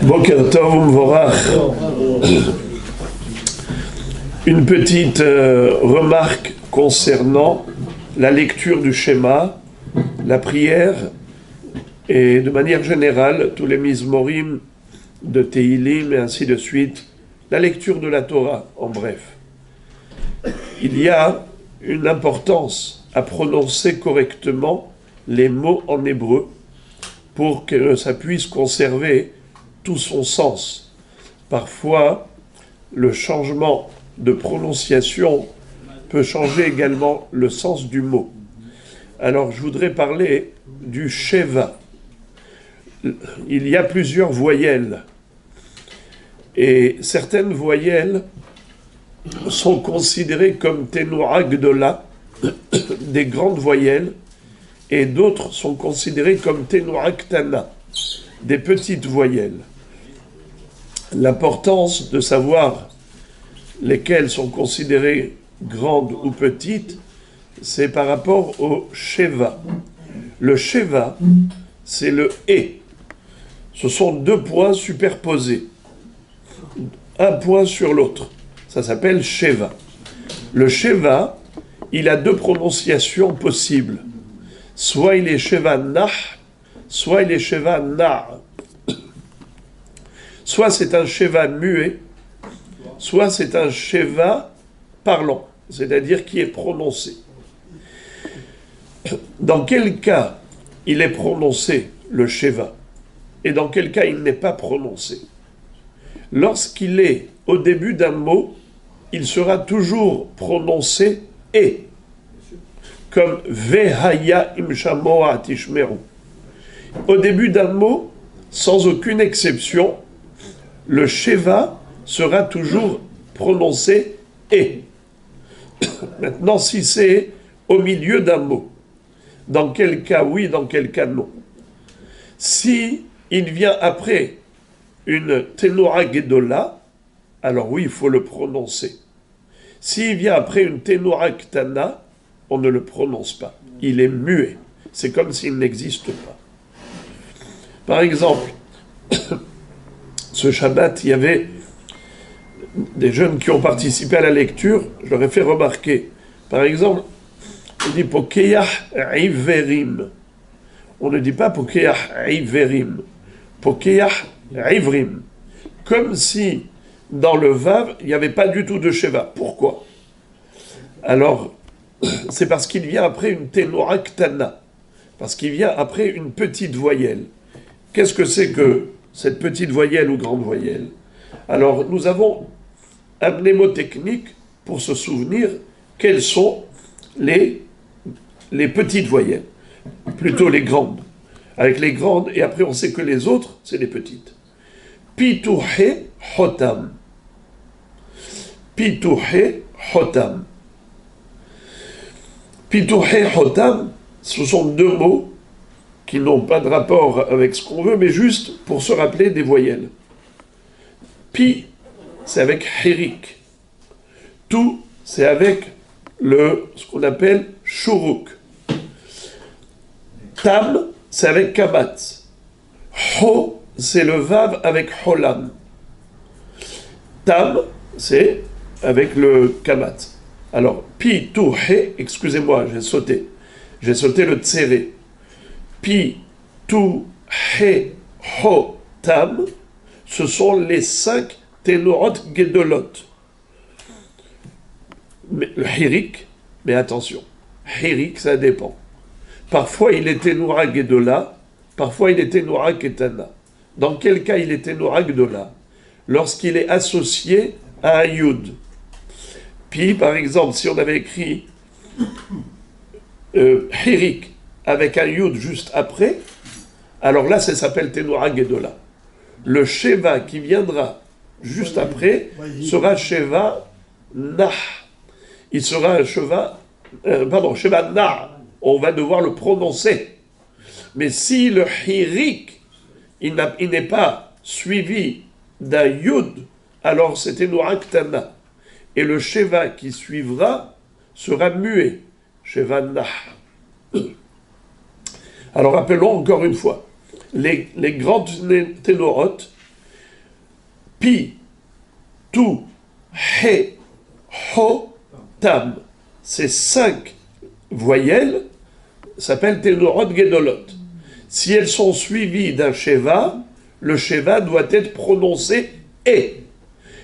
Boker Tov Umvorach. Une petite remarque concernant la lecture du schéma, la prière et de manière générale tous les mizmorim de Teilim et ainsi de suite, la lecture de la Torah en bref. Il y a une importance à prononcer correctement les mots en hébreu pour que ça puisse conserver tout son sens. Parfois, le changement de prononciation peut changer également le sens du mot. Alors, je voudrais parler du Sheva. Il y a plusieurs voyelles. Et certaines voyelles sont considérées comme Tenora Gdola, des grandes voyelles, et d'autres sont considérées comme Tenora Ktana, des petites voyelles. L'importance de savoir lesquelles sont considérées grandes ou petites, c'est par rapport au Sheva. Le Sheva, c'est le et. Ce sont deux points superposés, un point sur l'autre. Ça s'appelle Sheva. Le Sheva, il a deux prononciations possibles. Soit il est Sheva Nah, soit il est Sheva Na. Soit c'est un Sheva muet, soit c'est un Sheva parlant, c'est-à-dire qui est prononcé. Dans quel cas il est prononcé, le Sheva, et dans quel cas il n'est pas prononcé? Lorsqu'il est au début d'un mot, il sera toujours prononcé « et », comme « Vehaya imshamoa tishmeru ». Au début d'un mot, sans aucune exception, le Sheva sera toujours prononcé « et ». Maintenant, si c'est au milieu d'un mot, dans quel cas oui, dans quel cas non? Si il vient après une Tenora Gedola, alors oui, il faut le prononcer. S'il vient après une Tenora Ktana, on ne le prononce pas. Il est muet. C'est comme s'il n'existe pas. Par exemple, ce Shabbat, il y avait des jeunes qui ont participé à la lecture, je leur ai fait remarquer. Par exemple, on dit Pokeyach Iverim. On ne dit pas Pokeyach Iverim. Pokeyach Ivrim. Comme si dans le Vav, il n'y avait pas du tout de Sheva. Pourquoi? Alors, c'est parce qu'il vient après une Tenora Ktana. Parce qu'il vient après une petite voyelle. Qu'est-ce que c'est que cette petite voyelle ou grande voyelle? Alors, nous avons un mnémotechnique pour se souvenir quelles sont les petites voyelles, plutôt les grandes. Avec les grandes, et après on sait que les autres, c'est les petites. Pituhe Hotam. Pituhe Hotam. Pituhe Hotam, ce sont deux mots qui n'ont pas de rapport avec ce qu'on veut, mais juste pour se rappeler des voyelles. Pi, c'est avec Hirik. Tu, c'est avec ce qu'on appelle Shuruk. Tam, c'est avec Kabat. Ho, c'est le Vav avec Holam. Tam, c'est avec le Kabat. Alors, Pi, Tu, He, excusez-moi, j'ai sauté le Tsere. Pi, Tu, He, Ho, Tam, ce sont les 5 Tenorot Gedolot. Mais, le Hirik, mais attention, Hirik, ça dépend. Parfois, il est Tenora Gedola, parfois, il est Tenora Ketana. Dans quel cas il est Tenora Gedola? Lorsqu'il est associé à un Yud. Puis, par exemple, si on avait écrit Hirik avec un Yud juste après, alors là, ça s'appelle Tenora Gedola. Le Sheva qui viendra juste après sera Sheva Nah. Il sera un Sheva Nah. On va devoir le prononcer. Mais si le Hirik, il n'est pas suivi d'un Yud, alors c'est Tenora Ktana. Et le Sheva qui suivra sera muet. Sheva Nah. Alors rappelons encore une fois, les grandes ténorotes, pi, tu, he, ho, tam. Ces 5 voyelles s'appellent Ténorot Gedolot. Si elles sont suivies d'un Sheva, le Sheva doit être prononcé et.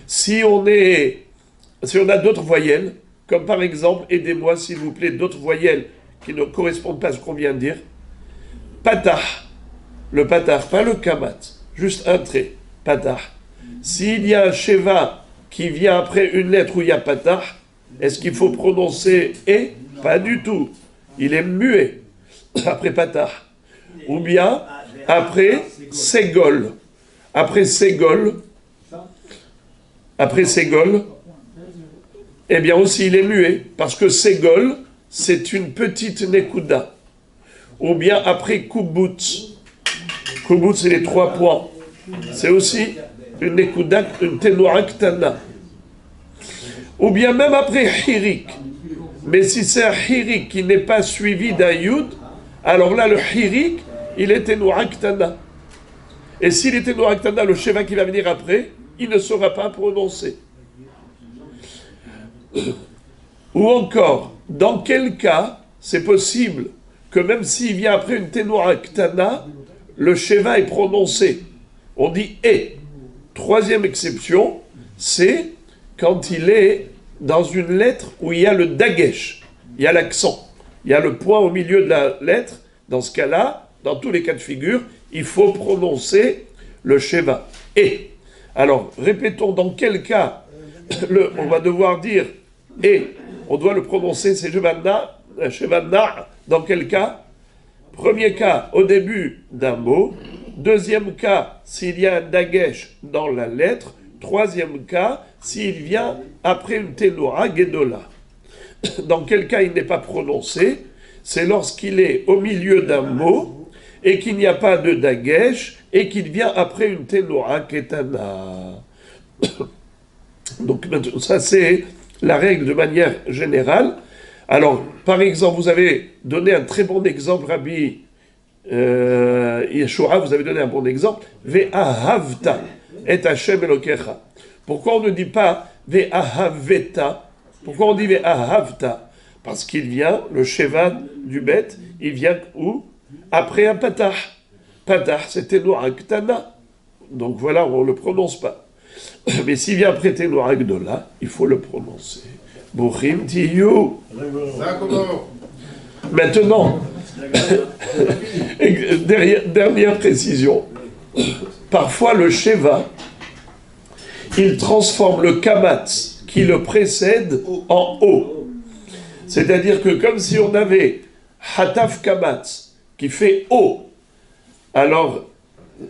Si on a d'autres voyelles, comme par exemple, aidez-moi s'il vous plaît, d'autres voyelles qui ne correspondent pas à ce qu'on vient de dire. Patah, le patah, pas le kamat, juste un trait, patah. S'il y a un Sheva qui vient après une lettre où il y a patah, est-ce qu'il faut prononcer et? Pas du tout. Il est muet après patah. Ou bien après ségol. Après ségol, eh bien aussi il est muet, parce que ségol, c'est une petite nekuda. Ou bien après kubutz. Kubutz, c'est les 3 points. C'est aussi une nekuda, une tenora ktana. Ou bien même après hirik. Mais si c'est un hirik qui n'est pas suivi d'un yud, alors là le hirik, il est tenora ktana. Et s'il est tenora ktana, le sheva qui va venir après, il ne sera pas prononcé. Ou encore, dans quel cas c'est possible que même s'il vient après une tenora ktana, le sheva est prononcé. On dit et. 3e exception, c'est quand il est dans une lettre où il y a le dagesh, il y a l'accent, il y a le point au milieu de la lettre. Dans ce cas-là, dans tous les cas de figure, il faut prononcer le sheva. Et. Alors, répétons dans quel cas on va devoir dire et. On doit le prononcer, c'est shevana. Dans quel cas? Premier cas, au début d'un mot. 2e cas, s'il y a un dagesh dans la lettre. 3e cas, s'il vient après une tenora gedola. Dans quel cas il n'est pas prononcé? C'est lorsqu'il est au milieu d'un mot et qu'il n'y a pas de dagesh et qu'il vient après une tenora ketana. Donc ça c'est la règle de manière générale. Alors, par exemple, vous avez donné un très bon exemple, Rabbi Yeshua, vous avez donné un bon exemple. Ve'ahavta et Hashem Elokecha. Pourquoi on ne dit pas Ve'ahaveta? Pourquoi on dit Ve'ahavta? Parce qu'il vient, le Sheva du bête, il vient où? Après un patah. Patah, c'était Noa Ktana. Donc voilà, on ne le prononce pas. Mais s'il vient après Noa Gdola, il faut le prononcer. Bouchim Tiyu. Maintenant, dernière précision. Parfois, le Sheva, il transforme le kamat qui le précède en o. C'est-à-dire que comme si on avait hataf kamat qui fait o, alors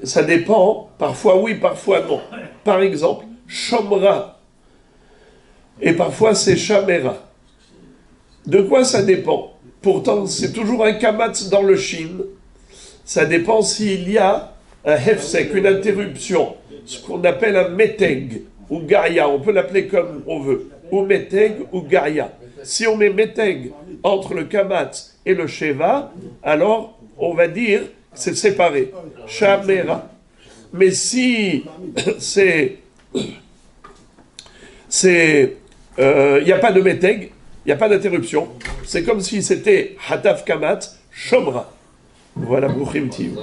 ça dépend, parfois oui, parfois non. Par exemple, shomra, et parfois c'est shamera. De quoi ça dépend? Pourtant, c'est toujours un kamat dans le shin. Ça dépend s'il y a un hefsek, une interruption, ce qu'on appelle un meteg ou garia, on peut l'appeler comme on veut, ou meteg ou garia. Si on met meteg entre le kamat et le sheva, alors on va dire que c'est séparé, shamera. Mais si il n'y a pas de meteg, il n'y a pas d'interruption, c'est comme si c'était hataf kamat, shomra. Voilà, Bouchim Tiv.